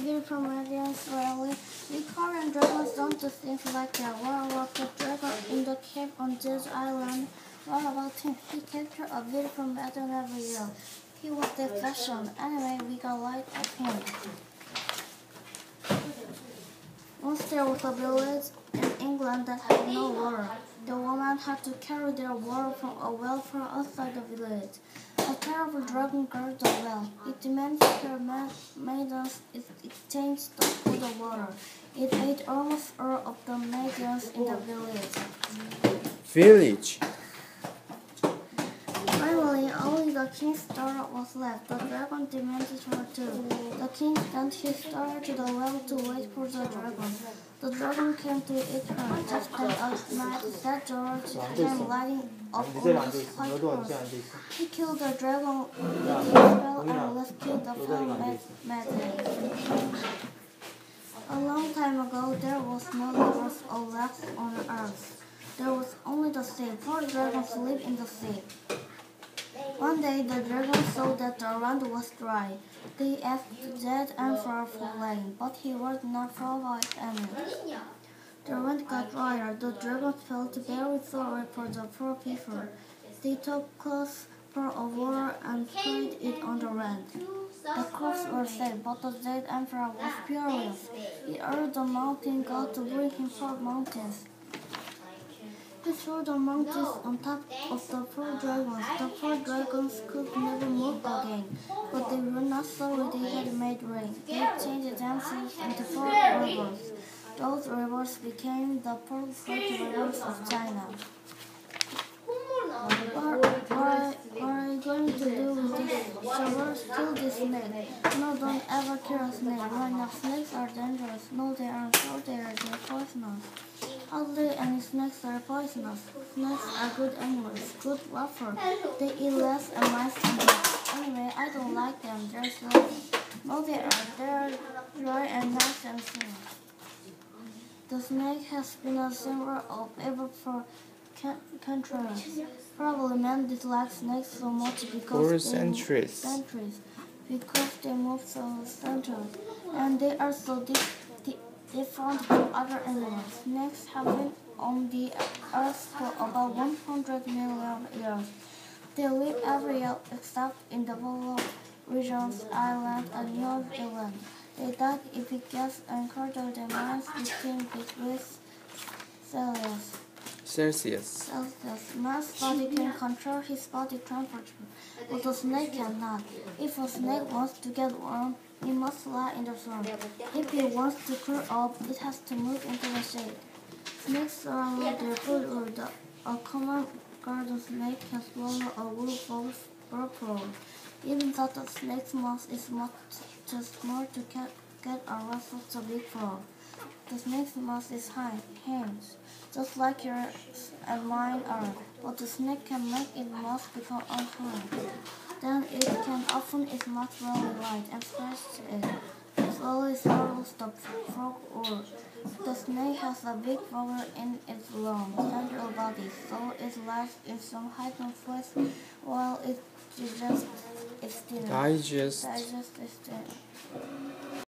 village from Radiance Valley. We Korean dragons don't do things like that. What about the dragon in the cave on this island? What about him? He captured a village from Radiance every year. He was the fashion. Anyway, we got light at him. Once there was a village in England that had no water. The woman had to carry their water from a well from outside the village. A terrible dragon guarded the well. It demanded her maidens exchange for the water. It ate almost all of the maidens in the Village. Finally, only the king's daughter was left. The dragon demanded her too. The king sent his daughter to the well to wait for the dragon. The dragon came to eat her. Just then a knight that George came lighting up on his white horse. He killed the dragon with his spell and rescued the poor maiden. A long time ago, there was no rivers or lakes on earth. There was only the sea. Poor dragons lived in the sea. One day, the dragon saw that the land was dry. They asked the dead emperor for rain, but he would not provide any. The land got drier. The dragon felt very sorry for the poor people. They took clothes full of water and poured it on the land. The crops were saved, but the dead emperor was furious. He ordered the mountain god to bring him 4 mountains. He threw the mountains on top of the 4 dragons. The 4 dragons could never move again, but they were not sorry they had made rain. They changed themselves into 4 rivers. Those rivers became the 4 great rivers of China. What are you going to do with this? Showers, kill this snake. No, don't ever kill a snake. Why not? Snakes are dangerous. No, they aren't. So they're poisonous. Hardly any snakes are poisonous. Snakes are good animals, good water. They eat less and mice than rats. Anyway, I don't like them. They're slow. No, they are. They're dry and nice and smooth. The snake has been a symbol of evil for centuries. Probably men dislike snakes so much because they move so centuries, and they are so different from other animals. Snakes have been on the earth for about 100 million years. They live every year except in the polar regions, Ireland, and New Zealand. They die if it gets colder than -15 degrees Celsius. Man's body can control his body temperature, but a snake cannot. If a snake wants to get warm, it must lie in the sun. If it wants to cool off, it has to move into the shade. Snakes swallow their food. A common garden snake can swallow a wool buffalo. Even though the snake's mouth is much too small to get a rest of the big frog. The snake's mouth is hinged, just like yours and mine are, but the snake can make its mouth become unhinged. Then it can open its mouth really wide and scratch it. It slowly swallows the frog whole. The snake has a big burrow in its long, central body, so it lies in some hidden place while it digests its dinner.